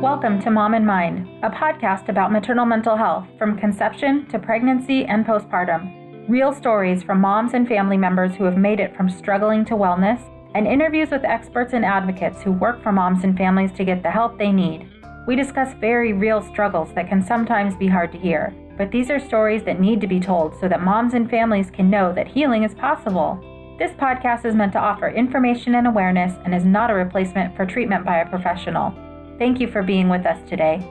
Welcome to Mom and Mind, a podcast about maternal mental health from conception to pregnancy and postpartum. Real stories from moms and family members who have made it from struggling to wellness, and interviews with experts and advocates who work for moms and families to get the help they need. We discuss very real struggles that can sometimes be hard to hear, but these are stories that need to be told so that moms and families can know that healing is possible. This podcast is meant to offer information and awareness and is not a replacement for treatment by a professional. Thank you for being with us today.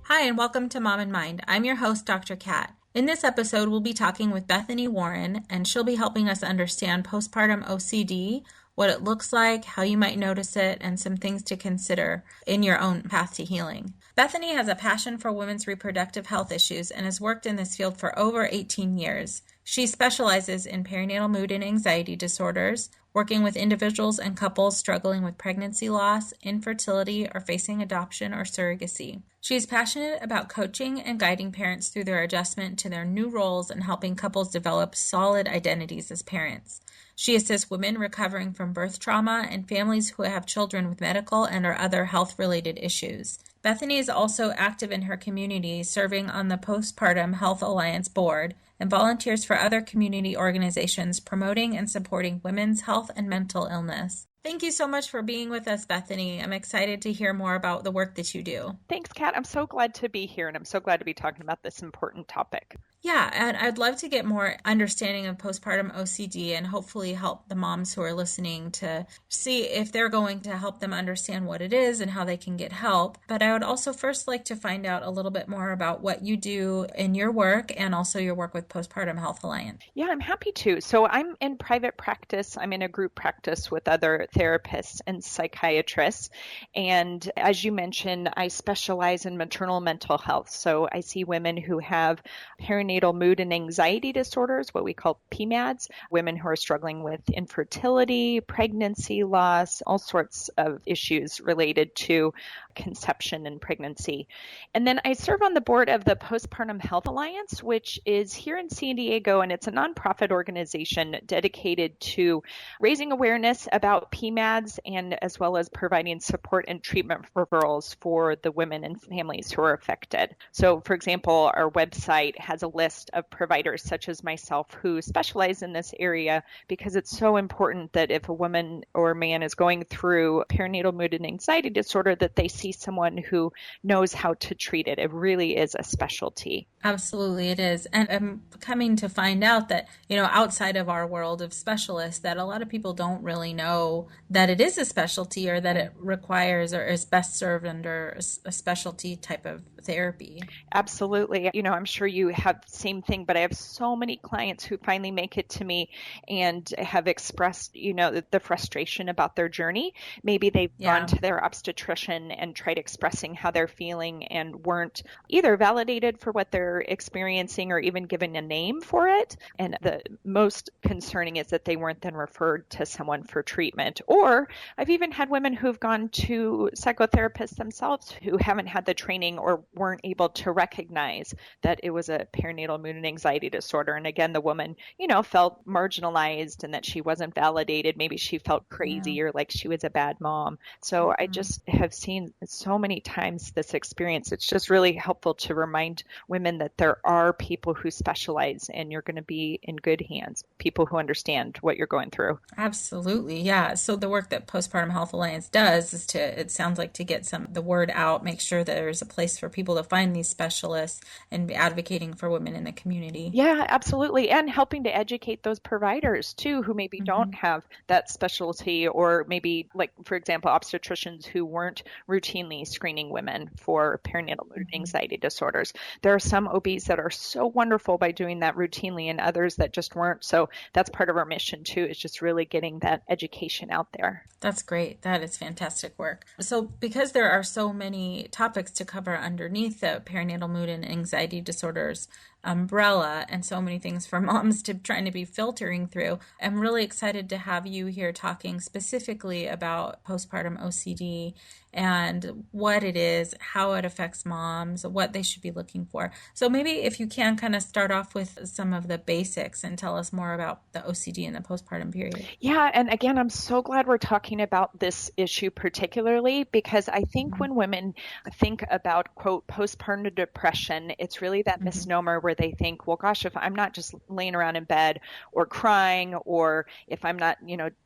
Hi, and welcome to Mom and Mind. I'm your host, Dr. Kat. In this episode, we'll be talking with Bethany Warren, and she'll be helping us understand postpartum OCD, what it looks like, how you might notice it, and some things to consider in your own path to healing. Bethany has a passion for women's reproductive health issues and has worked in this field for over 18 years. She specializes in perinatal mood and anxiety disorders, working with individuals and couples struggling with pregnancy loss, infertility, or facing adoption or surrogacy. She is passionate about coaching and guiding parents through their adjustment to their new roles and helping couples develop solid identities as parents. She assists women recovering from birth trauma and families who have children with medical and or other health-related issues. Bethany is also active in her community, serving on the Postpartum Health Alliance board, and volunteers for other community organizations promoting and supporting women's health and mental illness. Thank you so much for being with us, Bethany. I'm excited to hear more about the work that you do. Thanks, Kat. I'm so glad to be here, and I'm so glad to be talking about this important topic. Yeah, and I'd love to get more understanding of postpartum OCD and hopefully help the moms who are listening to see if they're going to help them understand what it is and how they can get help. But I would also first like to find out a little bit more about what you do in your work and also your work with Postpartum Health Alliance. Yeah, I'm happy to. So I'm in private practice. I'm in a group practice with other therapists and psychiatrists. And as you mentioned, I specialize in maternal mental health. So I see women who have perinatal mood and anxiety disorders, what we call PMADs, women who are struggling with infertility, pregnancy loss, all sorts of issues related to conception and pregnancy. And then I serve on the board of the Postpartum Health Alliance, which is here in San Diego, and it's a nonprofit organization dedicated to raising awareness about PMADs and as well as providing support and treatment referrals for the women and families who are affected. So, for example, our website has a list of providers such as myself who specialize in this area because it's so important that if a woman or man is going through perinatal mood and anxiety disorder, that they see someone who knows how to treat it. It really is a specialty. Absolutely, it is. And I'm coming to find out that, outside of our world of specialists, that a lot of people don't really know that it is a specialty or that it requires or is best served under a specialty type of therapy. Absolutely. I'm sure you have the same thing, but I have so many clients who finally make it to me and have expressed, the frustration about their journey. Maybe they've gone to their obstetrician and tried expressing how they're feeling and weren't either validated for what they're experiencing or even given a name for it. And the most concerning is that they weren't then referred to someone for treatment. Or I've even had women who've gone to psychotherapists themselves who haven't had the training or weren't able to recognize that it was a perinatal mood and anxiety disorder. And again, the woman, felt marginalized and that she wasn't validated. Maybe she felt crazy or like she was a bad mom. So I just have seen so many times this experience. It's just really helpful to remind women that there are people who specialize and you're going to be in good hands, people who understand what you're going through. Absolutely. Yeah. So the work that Postpartum Health Alliance does is it sounds like to get the word out, make sure that there's a place for people to find these specialists and be advocating for women in the community. Yeah, absolutely. And helping to educate those providers too, who maybe don't have that specialty or maybe like, for example, obstetricians who weren't routinely screening women for perinatal mood and anxiety disorders. There are some OBs that are so wonderful by doing that routinely and others that just weren't. So that's part of our mission too, is just really getting that education out there. That's great. That is fantastic work. So because there are so many topics to cover underneath the perinatal mood and anxiety disorders umbrella and so many things for moms to trying to be filtering through, I'm really excited to have you here talking specifically about postpartum OCD and what it is, how it affects moms, what they should be looking for. So maybe if you can kind of start off with some of the basics and tell us more about the OCD in the postpartum period. Yeah. And again, I'm so glad we're talking about this issue particularly, because I think when women think about, quote, postpartum depression, it's really that misnomer where they think, well, gosh, if I'm not just laying around in bed or crying, or if I'm not,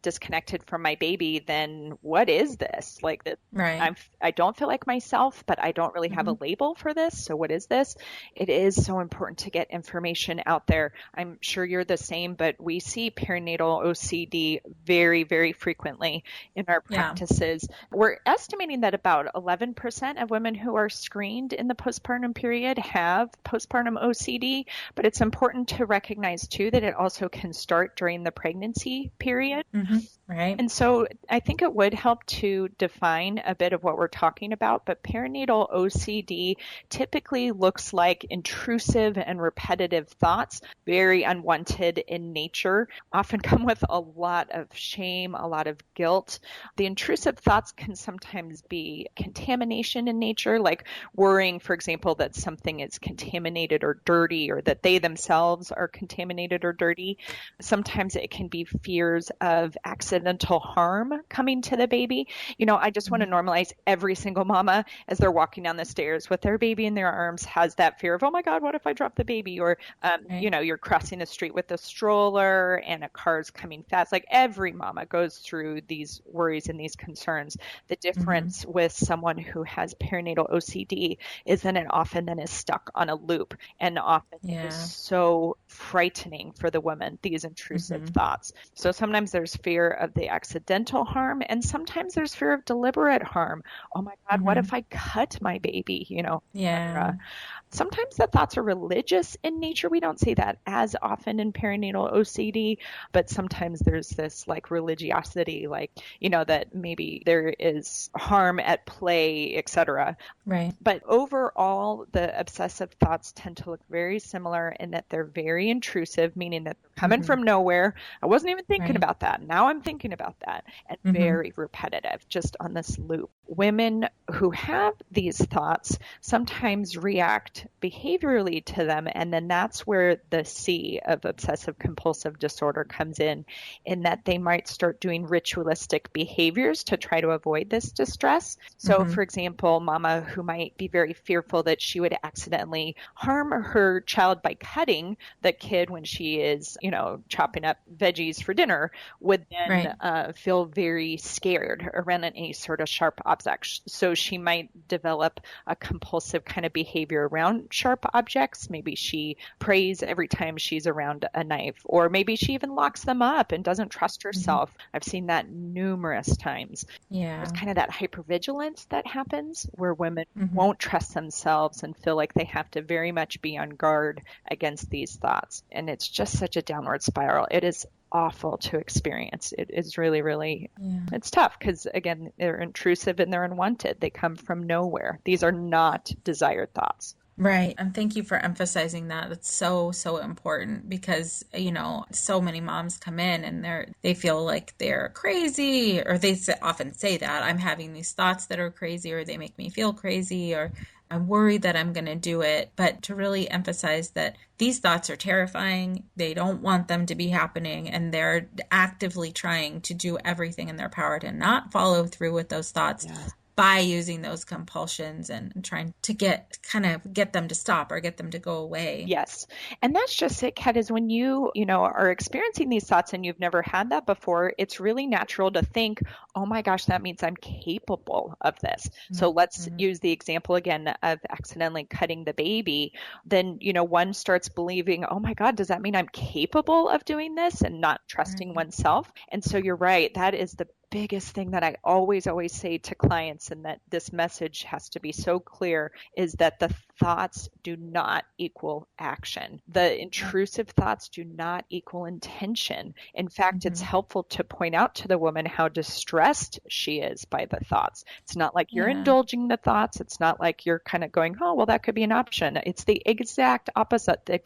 disconnected from my baby, then what is this? Like that, Right. I don't feel like myself, but I don't really have a label for this. So what is this? It is so important to get information out there. I'm sure you're the same, but we see perinatal OCD very, very frequently in our practices. We're estimating that about 11% of women who are screened in the postpartum period have postpartum OCD, but it's important to recognize too that it also can start during the pregnancy period. Right. And so I think it would help to define a bit of what we're talking about, but perinatal OCD typically looks like intrusive and repetitive thoughts, very unwanted in nature, often come with a lot of shame, a lot of guilt. The intrusive thoughts can sometimes be contamination in nature, like worrying, for example, that something is contaminated or dirty, or that they themselves are contaminated or dirty. Sometimes it can be fears of accidental harm coming to the baby. I just want to normalize every single mama as they're walking down the stairs with their baby in their arms has that fear of, oh my God, what if I drop the baby? Or, you're crossing the street with a stroller and a car's coming fast. Like every mama goes through these worries and these concerns. The difference with someone who has perinatal OCD is that it often then is stuck on a loop, and often is so frightening for the woman, these intrusive thoughts. So sometimes there's fear of the accidental harm, and sometimes there's fear of deliberate harm. Oh my God, what if I cut my baby? Sometimes the thoughts are religious in nature. We don't see that as often in perinatal OCD, but sometimes there's this like religiosity, like, that maybe there is harm at play, etc. Right. But overall, the obsessive thoughts tend to look very similar in that they're very intrusive, meaning that they're coming from nowhere. I wasn't even thinking about that. Now I'm thinking about that. And very repetitive, just on this loop. Women who have these thoughts sometimes react behaviorally to them. And then that's where the C of obsessive compulsive disorder comes in that they might start doing ritualistic behaviors to try to avoid this distress. So for example, mama who might be very fearful that she would accidentally harm her child by cutting the kid when she is, chopping up veggies for dinner, would then feel very scared around any sort of sharp object. So she might develop a compulsive kind of behavior around sharp objects. Maybe she prays every time she's around a knife, or maybe she even locks them up and doesn't trust herself. I've seen that numerous times. There's kind of that hypervigilance that happens where women won't trust themselves and feel like they have to very much be on guard against these thoughts. And it's just such a downward spiral. It is awful to experience. It is really, really, it's tough because, again, they're intrusive and they're unwanted. They come from nowhere. These are not desired thoughts. Right. And thank you for emphasizing that. It's so, so important because, so many moms come in and they feel like they're crazy, or they often say that I'm having these thoughts that are crazy, or they make me feel crazy, or I'm worried that I'm going to do it. But to really emphasize that these thoughts are terrifying. They don't want them to be happening, and they're actively trying to do everything in their power to not follow through with those thoughts. By using those compulsions and trying to get them to stop or get them to go away. Yes. And that's just it, Kat, is when you are experiencing these thoughts and you've never had that before, it's really natural to think, oh my gosh, that means I'm capable of this. So let's use the example again of accidentally cutting the baby. Then, one starts believing, oh my God, does that mean I'm capable of doing this, and not trusting oneself? And so you're right. That is the biggest thing that I always say to clients, and that this message has to be so clear, is that the thoughts do not equal action. The intrusive thoughts do not equal intention. In fact, it's helpful to point out to the woman how distressed she is by the thoughts. It's not like you're indulging the thoughts. It's not like you're kind of going, oh, well, that could be an option. It's the exact opposite. They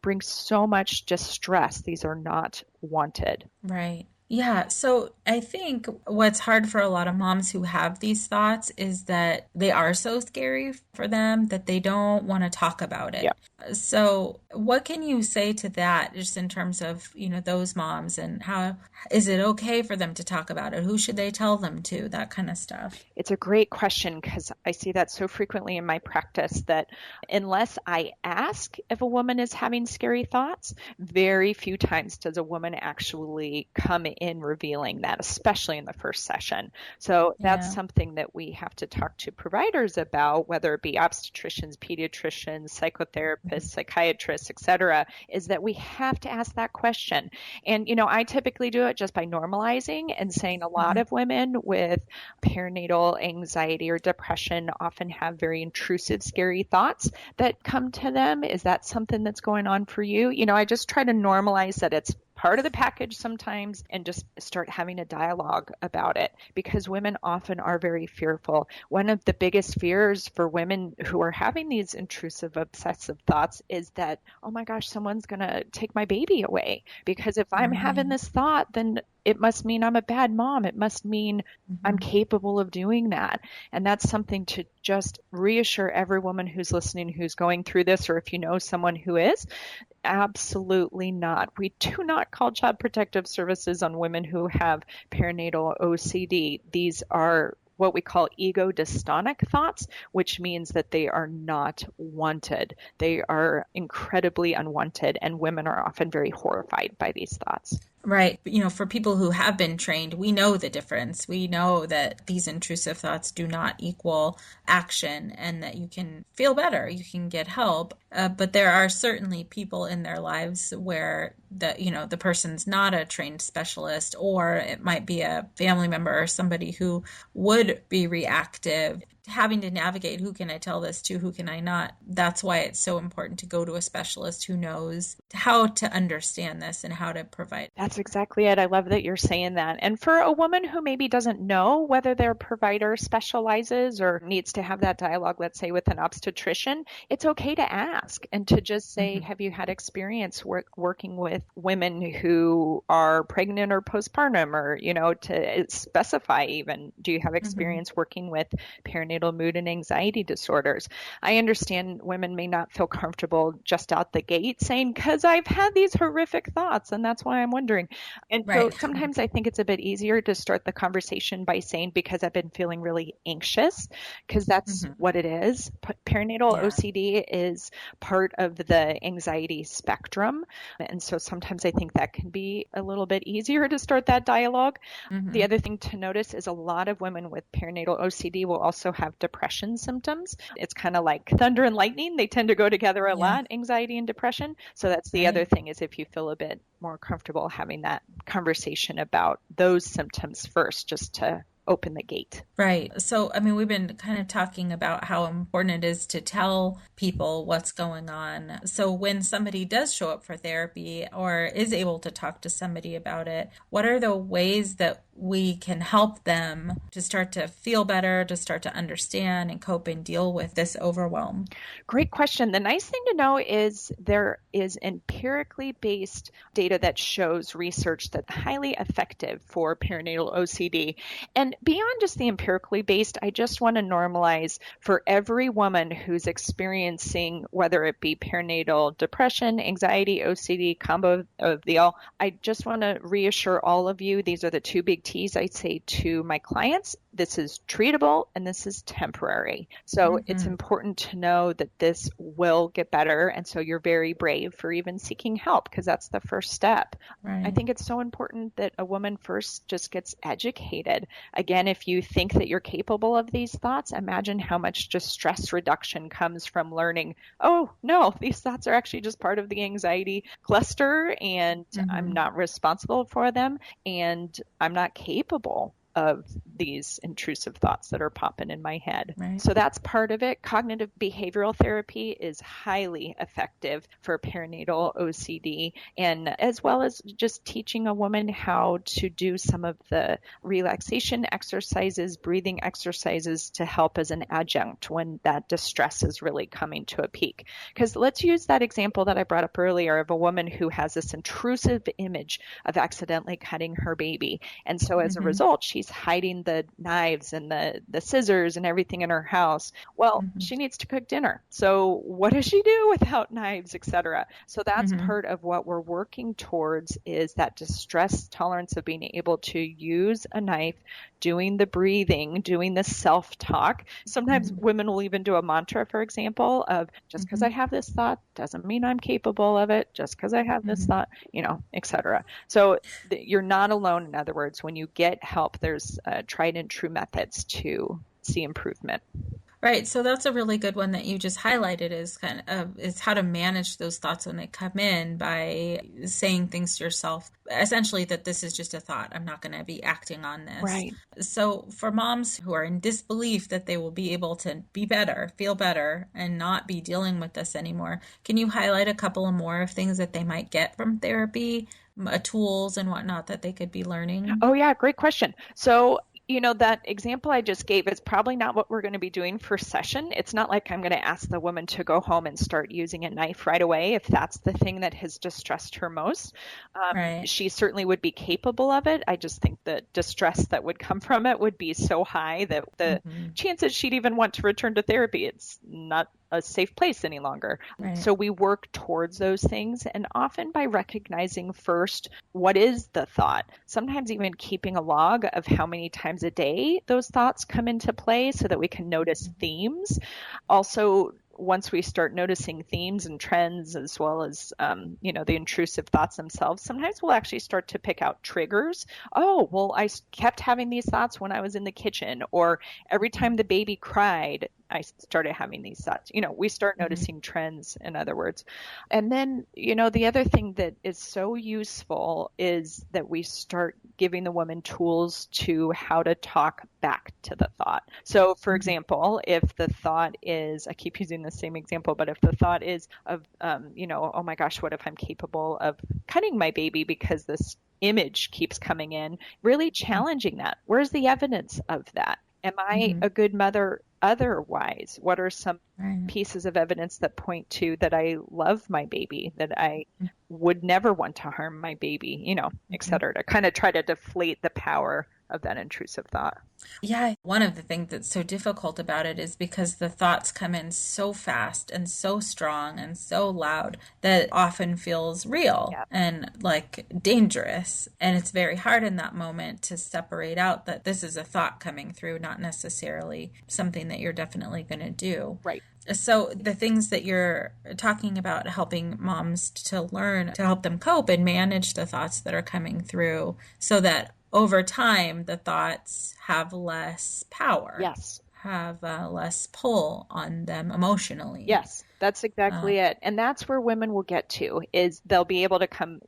bring so much distress. These are not wanted. Right. Yeah, so I think what's hard for a lot of moms who have these thoughts is that they are so scary for them that they don't want to talk about Yeah. it. So, what can you say to that just in terms of, those moms and how is it okay for them to talk about it? Who should they tell them to? That kind of stuff. It's a great question because I see that so frequently in my practice that unless I ask if a woman is having scary thoughts, very few times does a woman actually come in revealing that, especially in the first session. So that's Yeah. something that we have to talk to providers about, whether it be obstetricians, pediatricians, psychotherapists, psychiatrists, etc., is that we have to ask that question. And, I typically do it just by normalizing and saying a lot Mhm. of women with perinatal anxiety or depression often have very intrusive, scary thoughts that come to them. Is that something that's going on for you? I just try to normalize that it's part of the package sometimes and just start having a dialogue about it because women often are very fearful. One of the biggest fears for women who are having these intrusive, obsessive thoughts is that, oh my gosh, someone's going to take my baby away. Because if I'm having Right. this thought, then it must mean I'm a bad mom. It must mean I'm Mhm. capable of doing that. And that's something to just reassure every woman who's listening, who's going through this, or if you know someone who is, absolutely not. We do not call Child Protective Services on women who have perinatal OCD. These are what we call ego dystonic thoughts, which means that they are not wanted. They are incredibly unwanted, and women are often very horrified by these thoughts. Right. For people who have been trained, we know the difference. We know that these intrusive thoughts do not equal action and that you can feel better, you can get help. But there are certainly people in their lives where the person's not a trained specialist, or it might be a family member or somebody who would be reactive, having to navigate who can I tell this to, who can I not. That's why it's so important to go to a specialist who knows how to understand this and how to provide. That's exactly it. I love that you're saying that. And for a woman who maybe doesn't know whether their provider specializes or needs to have that dialogue, let's say with an obstetrician, it's okay to ask and to just say, Mhm. have you had experience working with women who are pregnant or postpartum, or, to specify even, do you have Mhm. experience working with perinatal mood and anxiety disorders? I understand women may not feel comfortable just out the gate saying, because I've had these horrific thoughts and that's why I'm wondering. And so Right. sometimes I think it's a bit easier to start the conversation by saying, because I've been feeling really anxious, because that's Mhm. what it is. Perinatal Yeah. OCD is part of the anxiety spectrum. And so sometimes I think that can be a little bit easier to start that dialogue. The Mhm. other thing to notice is a lot of women with perinatal OCD will also have depression symptoms. It's kind of like thunder and lightning. They tend to go together a Yeah. lot, anxiety and depression. So that's the other Right. thing, is if you feel a bit more comfortable having that conversation about those symptoms first, just to open the gate. Right. So, I mean, we've been kind of talking about how important it is to tell people what's going on. So, when somebody does show up for therapy or is able to talk to somebody about it, what are the ways that we can help them to start to feel better, to start to understand and cope and deal with this overwhelm? Great question. The nice thing to know is there is empirically based data that shows research that's highly effective for perinatal OCD. And beyond just the empirically based, I just want to normalize for every woman who's experiencing, whether it be perinatal depression, anxiety, OCD, combo of the all, I just want to reassure all of you, these are the two big T's I say to my clients. This is treatable and this is temporary. So it's Mhm. important to know that this will get better. And so you're very brave for even seeking help, because that's the first step. I Right. think it's so important that a woman first just gets educated. Again, if you think that you're capable of these thoughts, imagine how much just stress reduction comes from learning, oh, no, these thoughts are actually just part of the anxiety cluster and I'm Mhm. not responsible for them and I'm not capable. of these intrusive thoughts that are popping in my head. Right. So that's part of it. Cognitive behavioral therapy is highly effective for perinatal OCD, and as well as just teaching a woman how to do some of the relaxation exercises, breathing exercises to help as an adjunct when that distress is really coming to a peak. Because let's use that example that I brought up earlier of a woman who has this intrusive image of accidentally cutting her baby. And so as a result, she's hiding the knives and the scissors and everything in her house. Well, she needs to cook dinner. So what does she do without knives, etc.? So that's part of what we're working towards, is that distress tolerance of being able to use a knife, doing the breathing, doing the self-talk. Sometimes women will even do a mantra, for example, of just because I have this thought doesn't mean I'm capable of it. Just because I have this thought, etc. So you're not alone. In other words, when you get help, there's tried and true methods to see improvement. Right. So that's a really good one that you just highlighted, is how to manage those thoughts when they come in by saying things to yourself, essentially that this is just a thought. I'm not going to be acting on this. Right. So for moms who are in disbelief that they will be able to be better, feel better, and not be dealing with this anymore, can you highlight a couple of more of things that they might get from therapy, tools and whatnot that they could be learning? Oh, yeah. Great question. So that example I just gave is probably not what we're going to be doing for session. It's not like I'm going to ask the woman to go home and start using a knife right away if that's the thing that has distressed her most. Right. She certainly would be capable of it. I just think the distress that would come from it would be so high that the chances she'd even want to return to therapy, it's not a safe place any longer. Right. So we work towards those things, and often by recognizing first what is the thought, sometimes even keeping a log of how many times a day those thoughts come into play so that we can notice themes. Also, once we start noticing themes and trends, as well as, the intrusive thoughts themselves, sometimes we'll actually start to pick out triggers. Oh, well, I kept having these thoughts when I was in the kitchen, or every time the baby cried, I started having these thoughts. We start noticing trends, in other words. And then, the other thing that is so useful is that we start giving the woman tools to how to talk back to the thought. So, for example, if the thought is, I keep using the same example, but if the thought is of, oh my gosh, what if I'm capable of cutting my baby because this image keeps coming in, really challenging that. Where's the evidence of that? Am I a good mother otherwise? What are some pieces of evidence that point to that I love my baby, that I would never want to harm my baby, et cetera, to kind of try to deflate the power of that intrusive thought. Yeah. One of the things that's so difficult about it is because the thoughts come in so fast and so strong and so loud that it often feels real and like dangerous. And it's very hard in that moment to separate out that this is a thought coming through, not necessarily something that you're definitely going to do. Right. So the things that you're talking about helping moms to learn to help them cope and manage the thoughts that are coming through so that over time, the thoughts have less power. Yes. Have less pull on them emotionally. Yes, that's exactly it. And that's where women will get to, is they'll be able to come,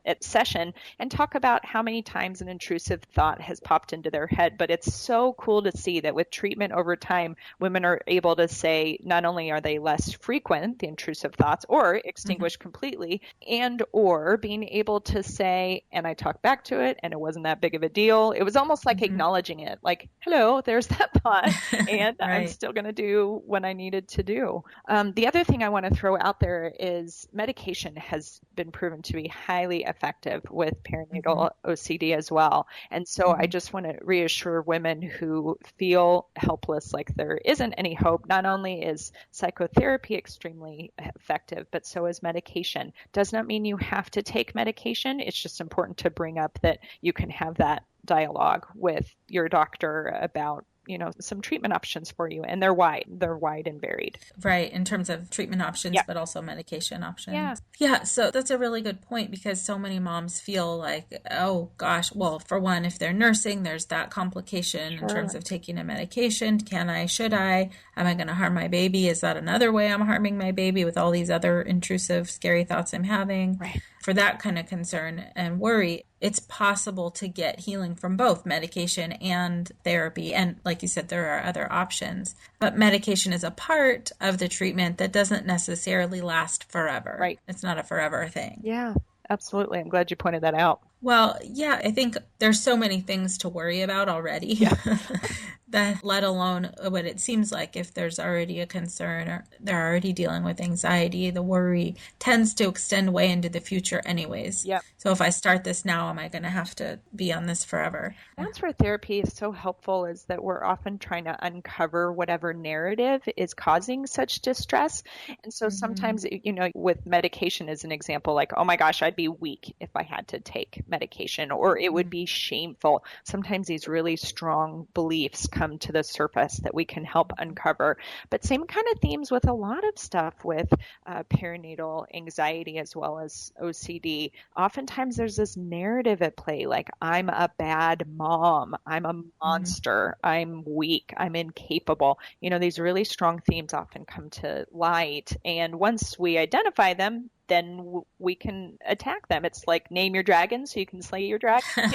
at session and talk about how many times an intrusive thought has popped into their head. But it's so cool to see that with treatment over time, women are able to say not only are they less frequent, the intrusive thoughts, or extinguished completely, and or being able to say, and I talked back to it and it wasn't that big of a deal. It was almost like acknowledging it, like, hello, there's that thought. And I'm still going to do what I needed to do. The other thing I want to throw out there is medication has been proven to be highly effective with perinatal OCD as well. And so I just want to reassure women who feel helpless, like there isn't any hope. Not only is psychotherapy extremely effective, but so is medication. Does not mean you have to take medication. It's just important to bring up that you can have that dialogue with your doctor about some treatment options for you. And they're wide and varied. Right. In terms of treatment options, but also medication options. Yeah. So that's a really good point because so many moms feel like, oh gosh, well, for one, if they're nursing, there's that complication in terms of taking a medication. Can I, should I, am I going to harm my baby? Is that another way I'm harming my baby with all these other intrusive, scary thoughts I'm having? Right. for that kind of concern and worry, it's possible to get healing from both medication and therapy. And like you said, there are other options. But medication is a part of the treatment that doesn't necessarily last forever. Right. It's not a forever thing. Yeah, absolutely. I'm glad you pointed that out. Well, yeah, I think there's so many things to worry about already. Yeah. That let alone what it seems like if there's already a concern or they're already dealing with anxiety, the worry tends to extend way into the future anyways. Yep. So if I start this now, am I going to have to be on this forever? That's where therapy is so helpful, is that we're often trying to uncover whatever narrative is causing such distress. And so sometimes, with medication as an example, like, oh my gosh, I'd be weak if I had to take medication, or it would be shameful. Sometimes these really strong beliefs come to the surface that we can help uncover. But same kind of themes with a lot of stuff with perinatal anxiety as well as OCD. Oftentimes there's this narrative at play, like, I'm a bad mom, I'm a monster, I'm weak, I'm incapable. These really strong themes often come to light. And once we identify them, then we can attack them. It's like, name your dragon so you can slay your dragon,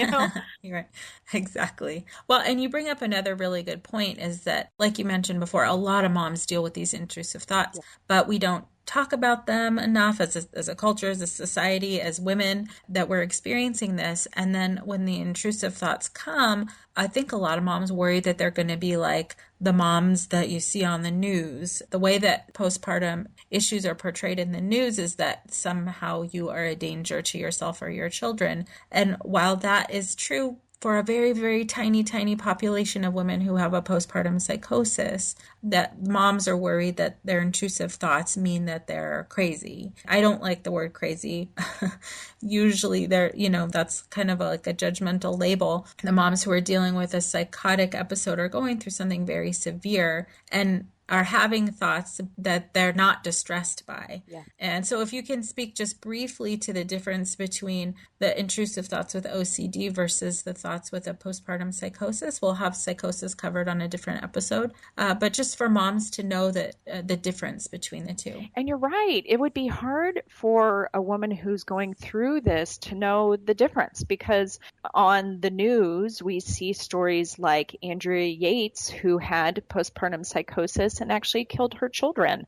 You're right. Exactly. Well, and you bring up another really good point, is that, like you mentioned before, a lot of moms deal with these intrusive thoughts, but we don't talk about them enough as a culture, as a society, as women, that we're experiencing this. And then when the intrusive thoughts come, I think a lot of moms worry that they're going to be like the moms that you see on the news. The way that postpartum issues are portrayed in the news is that somehow you are a danger to yourself or your children. And while that is true for a very, very tiny, tiny population of women who have a postpartum psychosis, that moms are worried that their intrusive thoughts mean that they're crazy. I don't like the word crazy. Usually that's kind of like a judgmental label. The moms who are dealing with a psychotic episode are going through something very severe and are having thoughts that they're not distressed by. Yeah. And so if you can speak just briefly to the difference between the intrusive thoughts with OCD versus the thoughts with a postpartum psychosis. We'll have psychosis covered on a different episode, but just for moms to know that the difference between the two. And you're right. It would be hard for a woman who's going through this to know the difference, because on the news, we see stories like Andrea Yates, who had postpartum psychosis and actually killed her children.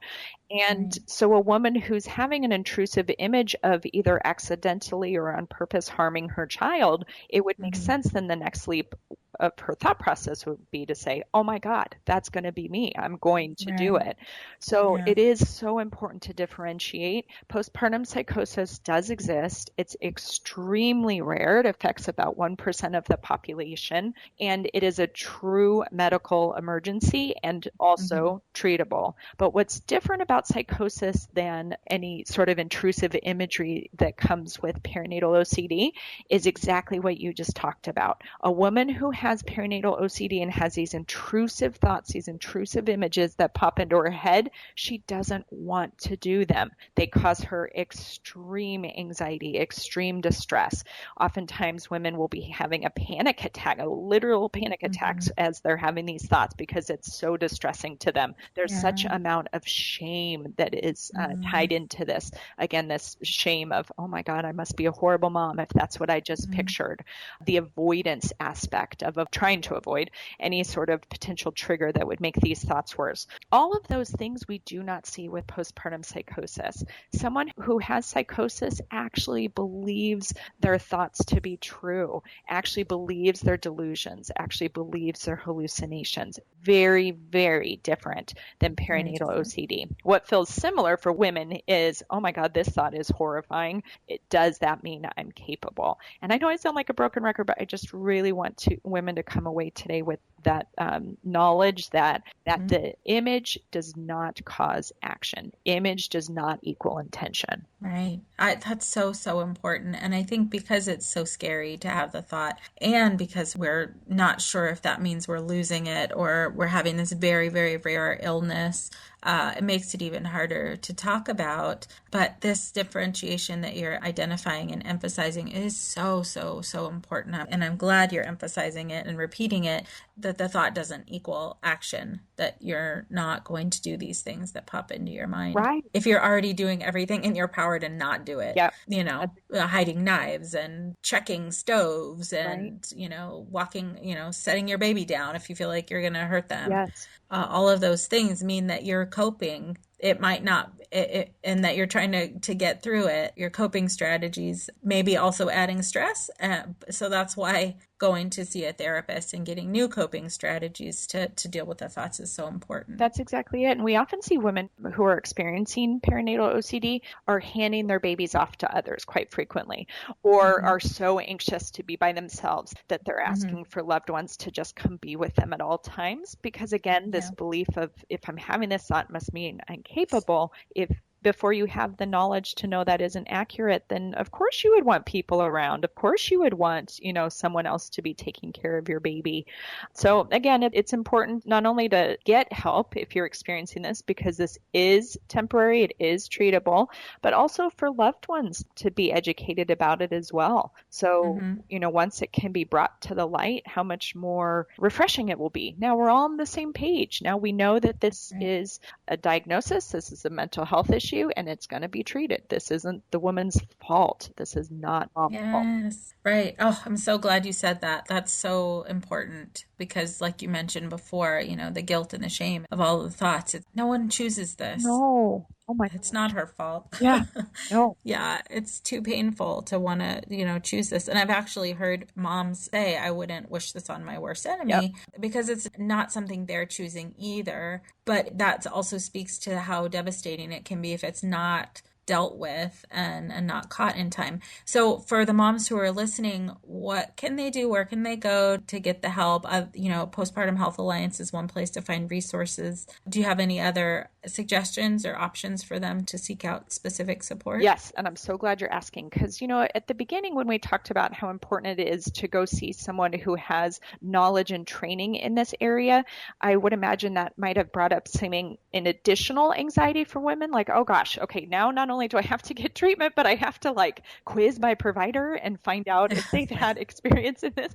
And so a woman who's having an intrusive image of either accidentally or on purpose harming her child, it would make sense then the next leap of her thought process would be to say, oh my God, that's going to be me. I'm going to do it. So it is so important to differentiate. Postpartum psychosis does exist. It's extremely rare. It affects about 1% of the population, and it is a true medical emergency and also treatable. But what's different about psychosis than any sort of intrusive imagery that comes with perinatal OCD is exactly what you just talked about. A woman who has perinatal OCD and has these intrusive thoughts, these intrusive images that pop into her head, she doesn't want to do them. They cause her extreme anxiety, extreme distress. Oftentimes women will be having a panic attack, a literal panic attacks as they're having these thoughts because it's so distressing to them. There's such amount of shame that is tied into this. Again, this shame of, oh my God, I must be a horrible mom if that's what I just pictured. The avoidance aspect of trying to avoid any sort of potential trigger that would make these thoughts worse. All of those things we do not see with postpartum psychosis. Someone who has psychosis actually believes their thoughts to be true, actually believes their delusions, actually believes their hallucinations. Very, very different than perinatal OCD. What feels similar for women is, oh my God, this thought is horrifying. Does that mean I'm capable? And I know I sound like a broken record, but I just really want women to come away today with that knowledge that the image does not cause action. Image does not equal intention. Right. That's so, so important. And I think because it's so scary to have the thought, and because we're not sure if that means we're losing it or we're having this very, very rare illness, it makes it even harder to talk about. But this differentiation that you're identifying and emphasizing is so, so, so important. And I'm glad you're emphasizing it and repeating it, that the thought doesn't equal action, that you're not going to do these things that pop into your mind. Right. If you're already doing everything in your power to not do it, Yep. Hiding knives and checking stoves and, Right. Walking, setting your baby down if you feel like you're going to hurt them. Yes. All of those things mean that you're coping. It might not, and that you're trying to get through it. Your coping strategies may be also adding stress. So that's why going to see a therapist and getting new coping strategies to deal with the thoughts is so important. That's exactly it. And we often see women who are experiencing perinatal OCD are handing their babies off to others quite frequently, or are so anxious to be by themselves that they're asking for loved ones to just come be with them at all times. Because again, this belief of, if I'm having this thought, must mean I'm capable. If before you have the knowledge to know that isn't accurate, then of course you would want people around. Of course you would want, someone else to be taking care of your baby. So again, it's important not only to get help if you're experiencing this, because this is temporary, it is treatable, but also for loved ones to be educated about it as well. So, once it can be brought to the light, how much more refreshing it will be. Now we're all on the same page. Now we know that this is a diagnosis, this is a mental health issue, and it's going to be treated. This isn't the woman's fault. This is not mom's fault. Yes, right. Oh, I'm so glad you said that. That's so important because, like you mentioned before, the guilt and the shame of all of the thoughts. No one chooses this. No. Oh my. It's not her fault. Yeah. No. Yeah, it's too painful to want to, choose this. And I've actually heard moms say, I wouldn't wish this on my worst enemy because it's not something they're choosing either. But that also speaks to how devastating it can be if it's not dealt with and not caught in time. So for the moms who are listening, what can they do? Where can they go to get the help? Postpartum Health Alliance is one place to find resources. Do you have any other suggestions or options for them to seek out specific support? Yes, and I'm so glad you're asking because, at the beginning when we talked about how important it is to go see someone who has knowledge and training in this area, I would imagine that might have brought up an additional anxiety for women, like, oh gosh, okay, now not only do I have to get treatment, but I have to quiz my provider and find out if they've had experience in this.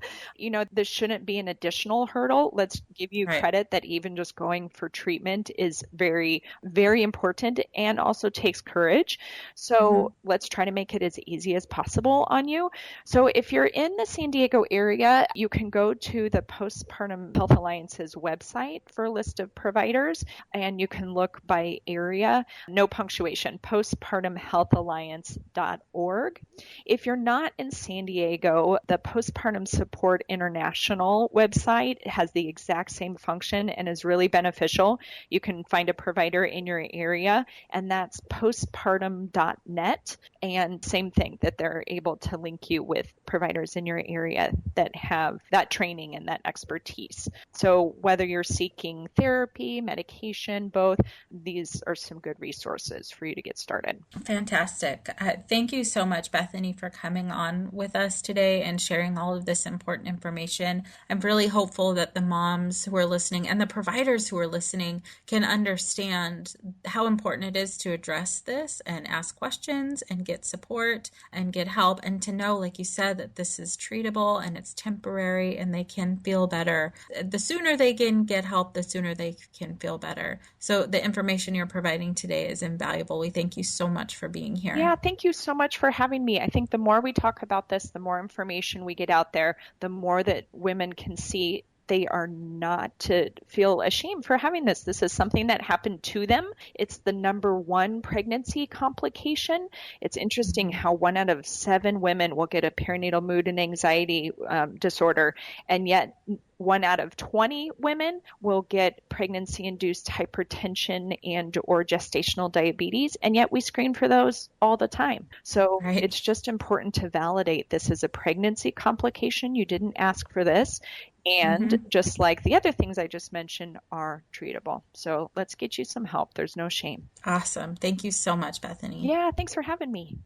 This shouldn't be an additional hurdle. Let's give you credit that even just going for treatment is very, very important and also takes courage. So let's try to make it as easy as possible on you. So if you're in the San Diego area, you can go to the Postpartum Health Alliance's website for a list of providers, and you can look by area, no punctuation, postpartumhealthalliance.org. If you're not in San Diego, the Postpartum Support International website has the exact same function and is really beneficial. You can find a provider in your area, and that's postpartum.net. And same thing, that they're able to link you with providers in your area that have that training and that expertise. So whether you're seeking therapy, medication, both, these are some good resources for you to get started. Fantastic. Thank you so much, Bethany, for coming on with us today and sharing all of this important information. I'm really hopeful that the moms who are listening and the providers who are listening can understand how important it is to address this and ask questions and get support and get help, and to know, like you said, that this is treatable and it's temporary and they can feel better. The sooner they can get help, the sooner they can feel better. So the information you're providing today is invaluable. We thank you so much for being here. Yeah, thank you so much for having me. I think the more we talk about this, the more information we get out there, the more that women can see they are not to feel ashamed for having this. This is something that happened to them. It's the number one pregnancy complication. It's interesting how 1 out of 7 women will get a perinatal mood and anxiety disorder, and yet 1 out of 20 women will get pregnancy-induced hypertension and or gestational diabetes, and yet we screen for those all the time. So it's just important to validate this is a pregnancy complication. You didn't ask for this. And just like the other things I just mentioned are treatable. So let's get you some help. There's no shame. Awesome. Thank you so much, Bethany. Yeah, thanks for having me.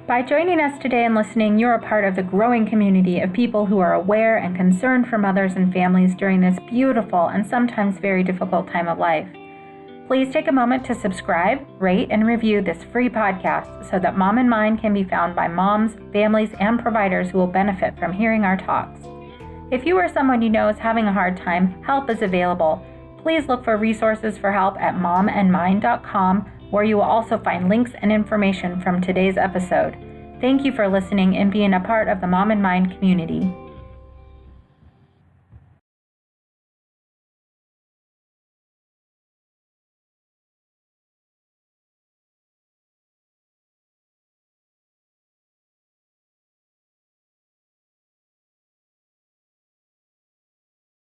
By joining us today and listening, you're a part of the growing community of people who are aware and concerned for mothers and families during this beautiful and sometimes very difficult time of life. Please take a moment to subscribe, rate, and review this free podcast so that Mom and Mind can be found by moms, families, and providers who will benefit from hearing our talks. If you or someone you know is having a hard time, help is available. Please look for resources for help at momandmind.com, where you will also find links and information from today's episode. Thank you for listening and being a part of the Mom and Mind community.